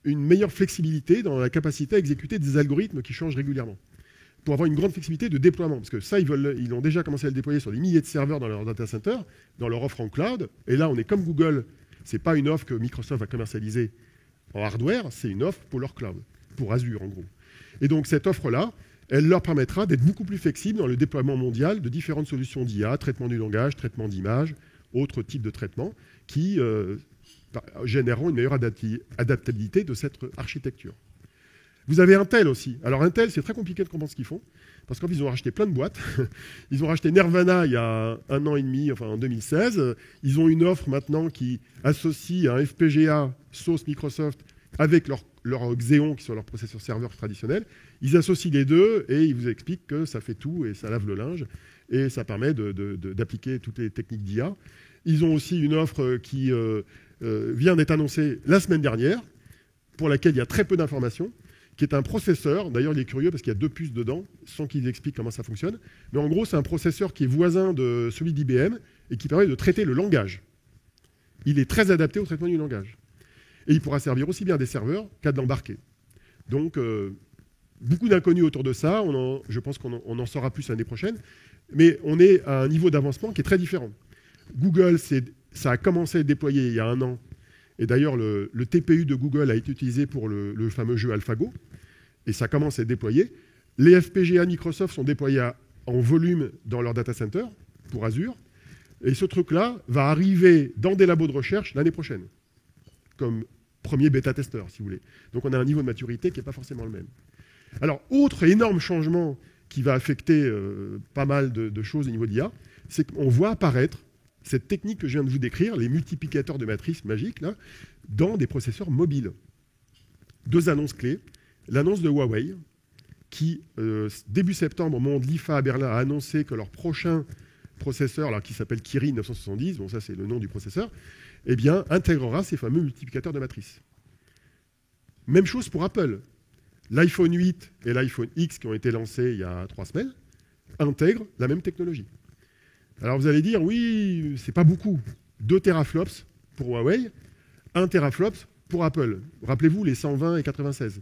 une meilleure flexibilité dans la capacité à exécuter des algorithmes qui changent régulièrement. Pour avoir une grande flexibilité de déploiement. Parce que ça, ils ont déjà commencé à le déployer sur des milliers de serveurs dans leur data center, dans leur offre en cloud. Et là, on est comme Google. Ce n'est pas une offre que Microsoft va commercialiser en hardware, c'est une offre pour leur cloud, pour Azure en gros. Et donc cette offre-là, elle leur permettra d'être beaucoup plus flexibles dans le déploiement mondial de différentes solutions d'IA, traitement du langage, traitement d'image, autres types de traitements, qui généreront une meilleure adaptabilité de cette architecture. Vous avez Intel aussi. Alors Intel, c'est très compliqué de comprendre ce qu'ils font, parce qu'en fait, ils ont racheté plein de boîtes. Ils ont racheté Nervana il y a 1 an et demi, enfin en 2016. Ils ont une offre maintenant qui associe un FPGA sauce Microsoft avec leur Xeon, qui sont leurs processeurs serveurs traditionnels. Ils associent les deux et ils vous expliquent que ça fait tout et ça lave le linge et ça permet d'appliquer toutes les techniques d'IA. Ils ont aussi une offre qui vient d'être annoncée la semaine dernière, pour laquelle il y a très peu d'informations, qui est un processeur. D'ailleurs, il est curieux parce qu'il y a 2 puces dedans, sans qu'ils expliquent comment ça fonctionne. Mais en gros, c'est un processeur qui est voisin de celui d'IBM et qui permet de traiter le langage. Il est très adapté au traitement du langage. Et il pourra servir aussi bien à des serveurs qu'à de l'embarquer. Donc, beaucoup d'inconnus autour de ça. Je pense qu'on en saura plus l'année prochaine. Mais on est à un niveau d'avancement qui est très différent. Google, ça a commencé à être déployé il y a 1 an. Et d'ailleurs, le TPU de Google a été utilisé pour le fameux jeu AlphaGo. Et ça commence à être déployé. Les FPGA Microsoft sont déployés en volume dans leur data center pour Azure. Et ce truc-là va arriver dans des labos de recherche l'année prochaine, comme premier bêta-testeur, si vous voulez. Donc on a un niveau de maturité qui n'est pas forcément le même. Alors, autre énorme changement qui va affecter pas mal de choses au niveau d'IA, c'est qu'on voit apparaître cette technique que je viens de vous décrire, les multiplicateurs de matrices magiques, là, dans des processeurs mobiles. 2 annonces clés. L'annonce de Huawei, qui, début septembre, au moment de l'IFA à Berlin, a annoncé que leur prochain processeur là, qui s'appelle Kirin 970, bon ça c'est le nom du processeur, eh bien intégrera ces fameux multiplicateurs de matrice. Même chose pour Apple. L'iPhone 8 et l'iPhone X qui ont été lancés il y a 3 semaines intègrent la même technologie. Alors vous allez dire, oui, c'est pas beaucoup. 2 teraflops pour Huawei, 1 teraflops pour Apple. Rappelez-vous les 120 et 96.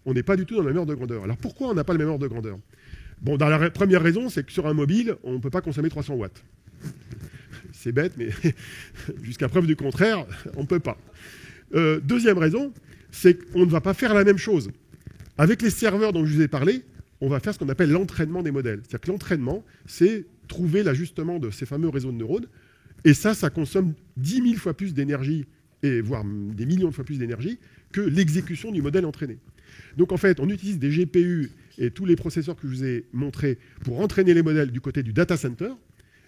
On n'est pas du tout dans le même ordre de grandeur. Alors pourquoi on n'a pas le même ordre de grandeur? Bon, dans la première raison, c'est que sur un mobile, on ne peut pas consommer 300 watts. C'est bête, mais jusqu'à preuve du contraire, on ne peut pas. Deuxième raison, c'est qu'on ne va pas faire la même chose. Avec les serveurs dont je vous ai parlé, on va faire ce qu'on appelle l'entraînement des modèles. C'est-à-dire que l'entraînement, c'est trouver l'ajustement de ces fameux réseaux de neurones. Et ça consomme 10 000 fois plus d'énergie, et voire des millions de fois plus d'énergie, que l'exécution du modèle entraîné. Donc en fait, on utilise des GPU et tous les processeurs que je vous ai montrés pour entraîner les modèles du côté du data center.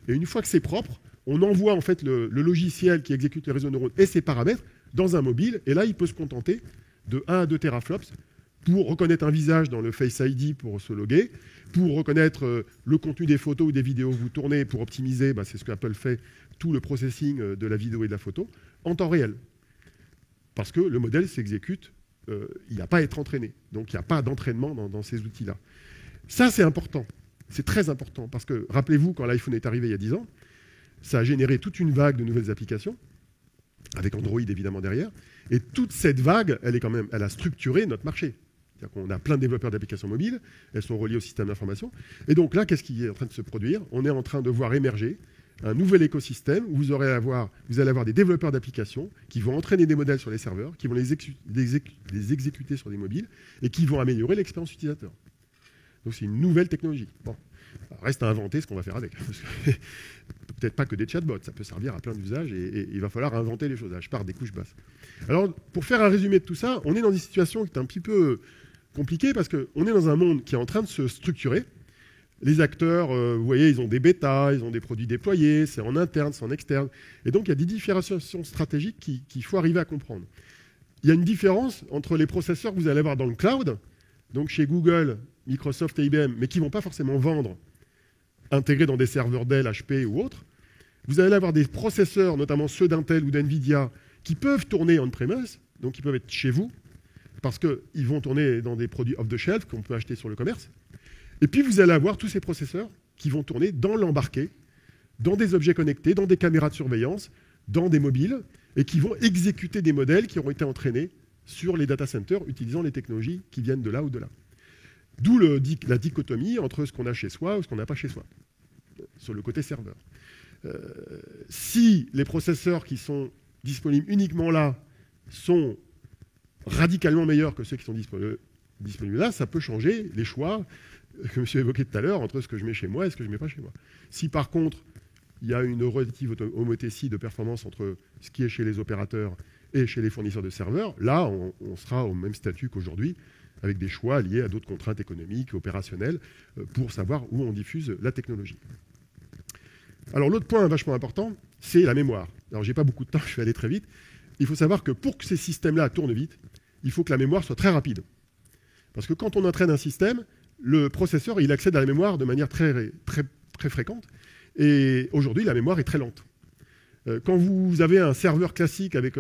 Et une fois que c'est propre, on envoie en fait le logiciel qui exécute les réseaux de neurones et ses paramètres dans un mobile. Et là, il peut se contenter de 1 à 2 teraflops pour reconnaître un visage dans le Face ID pour se loguer, pour reconnaître le contenu des photos ou des vidéos que vous tournez pour optimiser, c'est ce qu'Apple fait, tout le processing de la vidéo et de la photo, en temps réel. Parce que le modèle s'exécute, il n'a pas à être entraîné. Donc il n'y a pas d'entraînement dans ces outils-là. Ça, c'est important. C'est très important. Parce que, rappelez-vous, quand l'iPhone est arrivé il y a 10 ans, ça a généré toute une vague de nouvelles applications, avec Android évidemment derrière. Et toute cette vague, elle a structuré notre marché. C'est-à-dire qu'on a plein de développeurs d'applications mobiles, elles sont reliées au système d'information. Et donc là, qu'est-ce qui est en train de se produire? On est en train de voir émerger un nouvel écosystème où vous allez avoir des développeurs d'applications qui vont entraîner des modèles sur les serveurs, qui vont les exécuter sur des mobiles et qui vont améliorer l'expérience utilisateur. Donc c'est une nouvelle technologie. Bon, alors reste à inventer ce qu'on va faire avec. Peut-être pas que des chatbots, ça peut servir à plein d'usages et il va falloir inventer les choses. Là, je pars des couches basses. Alors, pour faire un résumé de tout ça, on est dans une situation qui est un petit peu compliquée parce qu'on est dans un monde qui est en train de se structurer. Les acteurs, vous voyez, ils ont des bêtas, ils ont des produits déployés, c'est en interne, c'est en externe. Et donc, il y a des différenciations stratégiques qu'il faut arriver à comprendre. Il y a une différence entre les processeurs que vous allez avoir dans le cloud, donc chez Google, Microsoft et IBM, mais qui ne vont pas forcément vendre, intégrés dans des serveurs Dell, HP ou autres. Vous allez avoir des processeurs, notamment ceux d'Intel ou d'NVIDIA, qui peuvent tourner on-premise, donc ils peuvent être chez vous, parce qu'ils vont tourner dans des produits off-the-shelf qu'on peut acheter sur le commerce. Et puis vous allez avoir tous ces processeurs qui vont tourner dans l'embarqué, dans des objets connectés, dans des caméras de surveillance, dans des mobiles, et qui vont exécuter des modèles qui auront été entraînés sur les data centers utilisant les technologies qui viennent de là ou de là. D'où la dichotomie entre ce qu'on a chez soi ou ce qu'on n'a pas chez soi, sur le côté serveur. Si les processeurs qui sont disponibles uniquement là sont radicalement meilleurs que ceux qui sont disponibles là, ça peut changer les choix que monsieur évoquait tout à l'heure entre ce que je mets chez moi et ce que je ne mets pas chez moi. Si par contre, il y a une relative homothétie de performance entre ce qui est chez les opérateurs et chez les fournisseurs de serveurs, là, on sera au même statut qu'aujourd'hui, avec des choix liés à d'autres contraintes économiques, opérationnelles, pour savoir où on diffuse la technologie. Alors l'autre point vachement important, c'est la mémoire. Alors j'ai pas beaucoup de temps, je vais aller très vite. Il faut savoir que pour que ces systèmes-là tournent vite, il faut que la mémoire soit très rapide. Parce que quand on entraîne un système, le processeur, il accède à la mémoire de manière très, très, très fréquente. Et aujourd'hui, la mémoire est très lente. Quand vous avez un serveur classique avec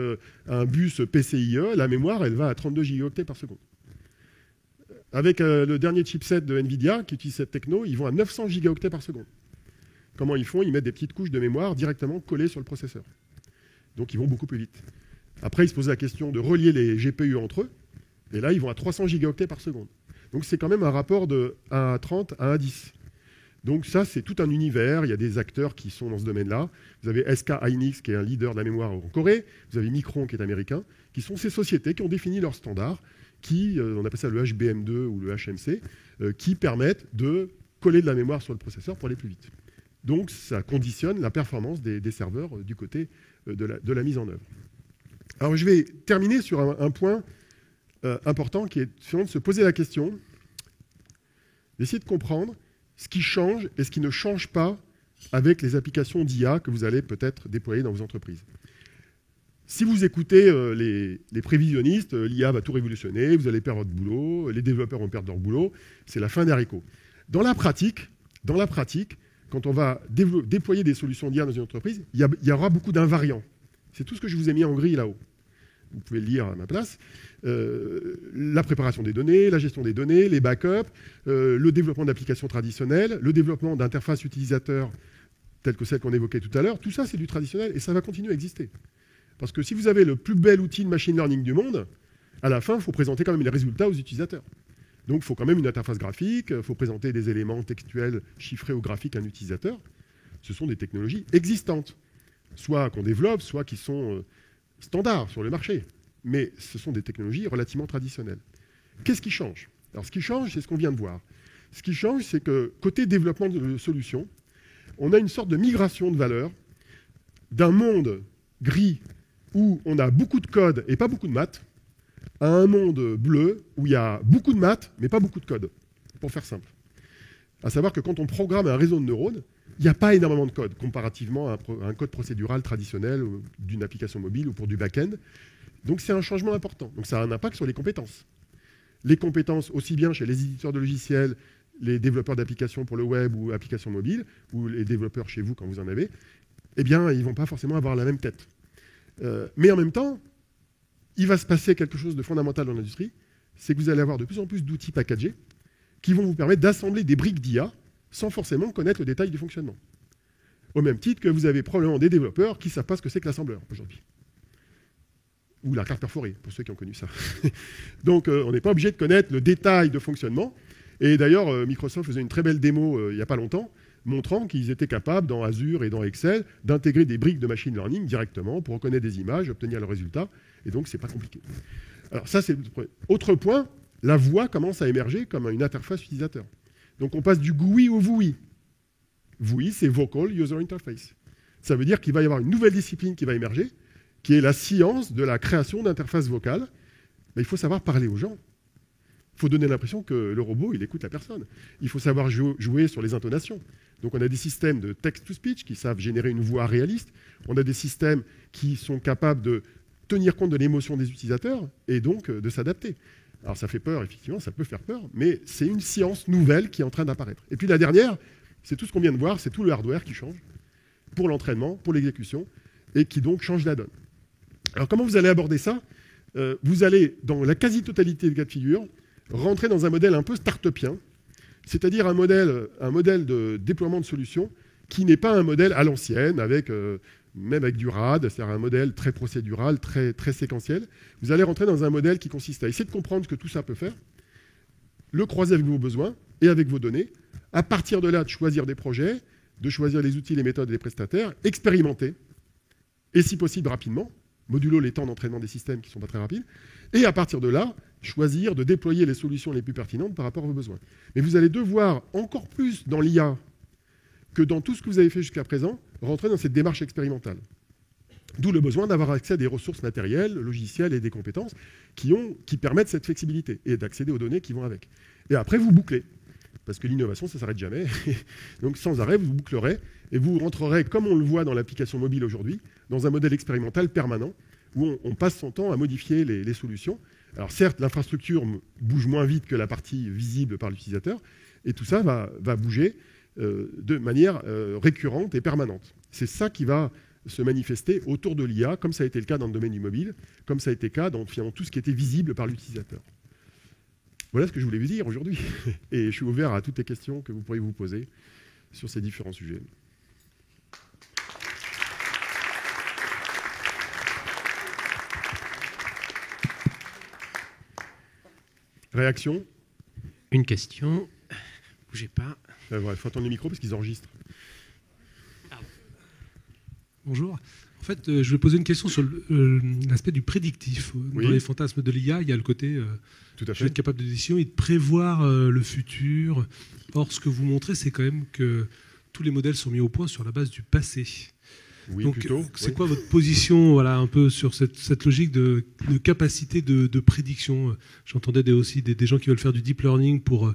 un bus PCIe, la mémoire, elle va à 32 gigaoctets par seconde. Avec le dernier chipset de NVIDIA, qui utilise cette techno, ils vont à 900 gigaoctets par seconde. Comment ils font? Ils mettent des petites couches de mémoire directement collées sur le processeur. Donc ils vont beaucoup plus vite. Après, ils se posent la question de relier les GPU entre eux. Et là, ils vont à 300 gigaoctets par seconde. Donc c'est quand même un rapport de 1 à 30 à 1 à 10. Donc ça, c'est tout un univers. Il y a des acteurs qui sont dans ce domaine-là. Vous avez SK Hynix, qui est un leader de la mémoire en Corée. Vous avez Micron, qui est américain, qui sont ces sociétés qui ont défini leurs standards, qui, on appelle ça le HBM2 ou le HMC, qui permettent de coller de la mémoire sur le processeur pour aller plus vite. Donc ça conditionne la performance des serveurs du côté de la mise en œuvre. Alors je vais terminer sur un point important qui est de se poser la question, d'essayer de comprendre ce qui change et ce qui ne change pas avec les applications d'IA que vous allez peut-être déployer dans vos entreprises. Si vous écoutez les prévisionnistes, l'IA va tout révolutionner, vous allez perdre votre boulot, les développeurs vont perdre leur boulot, c'est la fin des haricots. Dans la pratique, quand on va déployer des solutions d'IA dans une entreprise, il y aura beaucoup d'invariants. C'est tout ce que je vous ai mis en gris là-haut. Vous pouvez le lire à ma place. La préparation des données, la gestion des données, les backups, le développement d'applications traditionnelles, le développement d'interfaces utilisateurs telles que celles qu'on évoquait tout à l'heure, tout ça c'est du traditionnel et ça va continuer à exister. Parce que si vous avez le plus bel outil de machine learning du monde, à la fin, il faut présenter quand même les résultats aux utilisateurs. Donc il faut quand même une interface graphique, il faut présenter des éléments textuels chiffrés ou graphiques à un utilisateur. Ce sont des technologies existantes, soit qu'on développe, soit qui sont standards sur le marché. Mais ce sont des technologies relativement traditionnelles. Qu'est-ce qui change? Alors ce qui change, c'est ce qu'on vient de voir. Ce qui change, c'est que côté développement de solutions, on a une sorte de migration de valeurs d'un monde gris où on a beaucoup de code et pas beaucoup de maths, à un monde bleu où il y a beaucoup de maths mais pas beaucoup de code, pour faire simple. À savoir que quand on programme un réseau de neurones, il n'y a pas énormément de code comparativement à un code procédural traditionnel d'une application mobile ou pour du back-end. Donc c'est un changement important. Donc ça a un impact sur les compétences. Les compétences aussi bien chez les éditeurs de logiciels, les développeurs d'applications pour le web ou applications mobiles, ou les développeurs chez vous quand vous en avez, eh bien ils ne vont pas forcément avoir la même tête. Mais en même temps, il va se passer quelque chose de fondamental dans l'industrie, c'est que vous allez avoir de plus en plus d'outils packagés qui vont vous permettre d'assembler des briques d'IA sans forcément connaître le détail du fonctionnement. Au même titre que vous avez probablement des développeurs qui ne savent pas ce que c'est que l'assembleur aujourd'hui. Ou la carte perforée, pour ceux qui ont connu ça. Donc on n'est pas obligé de connaître le détail de fonctionnement. Et d'ailleurs, Microsoft faisait une très belle démo il n'y a pas longtemps, montrant qu'ils étaient capables, dans Azure et dans Excel, d'intégrer des briques de machine learning directement pour reconnaître des images, obtenir le résultat. Et donc, ce n'est pas compliqué. Alors ça, c'est le premier. Autre point, la voix commence à émerger comme une interface utilisateur. Donc, on passe du GUI au VUI. VUI, c'est Vocal User Interface. Ça veut dire qu'il va y avoir une nouvelle discipline qui va émerger, qui est la science de la création d'interfaces vocales. Mais il faut savoir parler aux gens. Il faut donner l'impression que le robot, il écoute la personne. Il faut savoir jouer sur les intonations. Donc on a des systèmes de text-to-speech qui savent générer une voix réaliste. On a des systèmes qui sont capables de tenir compte de l'émotion des utilisateurs et donc de s'adapter. Alors ça fait peur, effectivement, ça peut faire peur, mais c'est une science nouvelle qui est en train d'apparaître. Et puis la dernière, c'est tout ce qu'on vient de voir, c'est tout le hardware qui change pour l'entraînement, pour l'exécution, et qui donc change la donne. Alors comment vous allez aborder ça? Vous allez, dans la quasi-totalité des cas de figure, rentrer dans un modèle un peu start-upien, c'est-à-dire un modèle de déploiement de solutions qui n'est pas un modèle à l'ancienne, même avec du RAD, c'est-à-dire un modèle très procédural, très, très séquentiel. Vous allez rentrer dans un modèle qui consiste à essayer de comprendre ce que tout ça peut faire, le croiser avec vos besoins et avec vos données, à partir de là, de choisir des projets, de choisir les outils, les méthodes et les prestataires, expérimenter, et si possible rapidement, modulo les temps d'entraînement des systèmes qui ne sont pas très rapides, et à partir de là, choisir de déployer les solutions les plus pertinentes par rapport à vos besoins. Mais vous allez devoir, encore plus dans l'IA que dans tout ce que vous avez fait jusqu'à présent, rentrer dans cette démarche expérimentale. D'où le besoin d'avoir accès à des ressources matérielles, logicielles et des compétences qui permettent cette flexibilité et d'accéder aux données qui vont avec. Et après, vous bouclez. Parce que l'innovation, ça ne s'arrête jamais. Donc sans arrêt, vous bouclerez et vous rentrerez, comme on le voit dans l'application mobile aujourd'hui, dans un modèle expérimental permanent où on passe son temps à modifier les solutions. Alors certes, l'infrastructure bouge moins vite que la partie visible par l'utilisateur, et tout ça va bouger de manière récurrente et permanente. C'est ça qui va se manifester autour de l'IA, comme ça a été le cas dans le domaine du mobile, comme ça a été le cas dans finalement tout ce qui était visible par l'utilisateur. Voilà ce que je voulais vous dire aujourd'hui. Et je suis ouvert à toutes les questions que vous pourriez vous poser sur ces différents sujets. Réaction? Une question. Bougez pas. Il faut attendre le micro parce qu'ils enregistrent. Bonjour. En fait, je vais poser une question sur l'aspect du prédictif. Oui. Dans les fantasmes de l'IA, il y a le côté tout à fait. Je vais être capable de décision et de prévoir le futur. Or, ce que vous montrez, c'est quand même que tous les modèles sont mis au point sur la base du passé. Oui, donc, plutôt. C'est quoi votre position, voilà, un peu sur cette logique de capacité de prédiction? J'entendais aussi des gens qui veulent faire du deep learning pour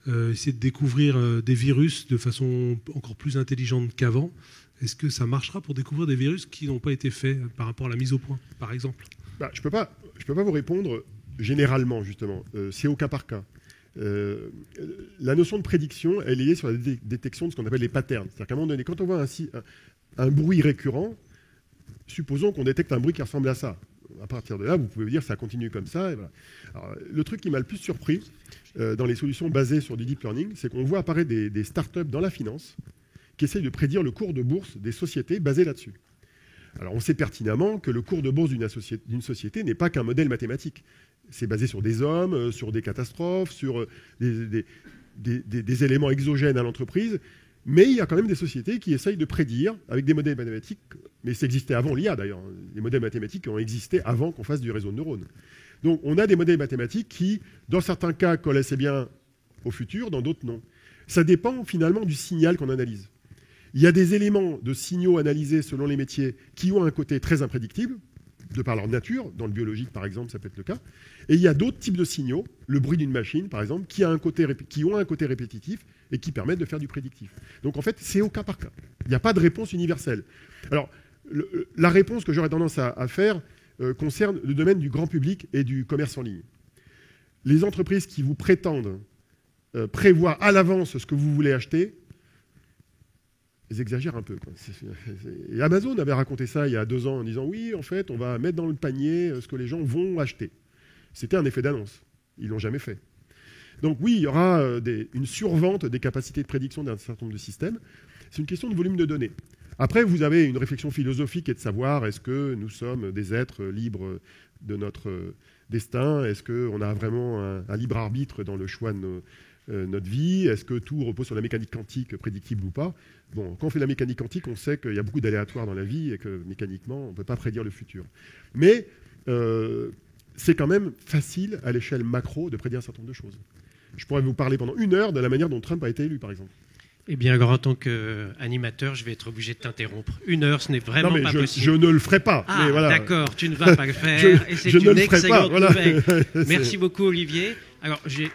essayer de découvrir des virus de façon encore plus intelligente qu'avant. Est-ce que ça marchera pour découvrir des virus qui n'ont pas été faits par rapport à la mise au point, par exemple? Je peux pas vous répondre généralement, justement. C'est au cas par cas. La notion de prédiction, elle est liée sur la détection de ce qu'on appelle les patterns. C'est-à-dire qu'à un moment donné, quand on voit un bruit récurrent, supposons qu'on détecte un bruit qui ressemble à ça. À partir de là, vous pouvez vous dire que ça continue comme ça. Et voilà. Alors, le truc qui m'a le plus surpris dans les solutions basées sur du deep learning, c'est qu'on voit apparaître des startups dans la finance qui essayent de prédire le cours de bourse des sociétés basées là-dessus. Alors on sait pertinemment que le cours de bourse d'une société n'est pas qu'un modèle mathématique. C'est basé sur des hommes, sur des catastrophes, sur des éléments exogènes à l'entreprise. Mais il y a quand même des sociétés qui essayent de prédire avec des modèles mathématiques. Mais ça existait avant l'IA d'ailleurs. Les modèles mathématiques ont existé avant qu'on fasse du réseau de neurones. Donc on a des modèles mathématiques qui, dans certains cas, collent assez bien au futur, dans d'autres non. Ça dépend finalement du signal qu'on analyse. Il y a des éléments de signaux analysés selon les métiers qui ont un côté très imprédictible, de par leur nature. Dans le biologique, par exemple, ça peut être le cas. Et il y a d'autres types de signaux, le bruit d'une machine, par exemple, qui ont un côté répétitif et qui permettent de faire du prédictif. Donc, en fait, c'est au cas par cas. Il n'y a pas de réponse universelle. Alors, la réponse que j'aurais tendance à faire concerne le domaine du grand public et du commerce en ligne. Les entreprises qui vous prétendent prévoir à l'avance ce que vous voulez acheter, ils exagèrent un peu, quoi. Et Amazon avait raconté ça il y a 2 ans en disant « Oui, en fait, on va mettre dans le panier ce que les gens vont acheter ». C'était un effet d'annonce. Ils ne l'ont jamais fait. Donc oui, il y aura une survente des capacités de prédiction d'un certain nombre de systèmes. C'est une question de volume de données. Après, vous avez une réflexion philosophique et de savoir est-ce que nous sommes des êtres libres de notre destin? Est-ce qu'on a vraiment un libre arbitre dans le choix de notre vie? Est-ce que tout repose sur la mécanique quantique, prédictible ou pas? Bon, quand on fait la mécanique quantique, on sait qu'il y a beaucoup d'aléatoires dans la vie et que mécaniquement, on ne peut pas prédire le futur. Mais c'est quand même facile à l'échelle macro de prédire un certain nombre de choses. Je pourrais vous parler pendant 1 heure de la manière dont Trump a été élu, par exemple. Eh bien, alors, en tant qu'animateur, je vais être obligé de t'interrompre. 1 heure, ce n'est vraiment pas possible. Je ne le ferai pas. Ah, voilà. D'accord, tu ne vas pas le faire. Et c'est une excellente nouvelle. Merci beaucoup, Olivier. Alors, j'ai...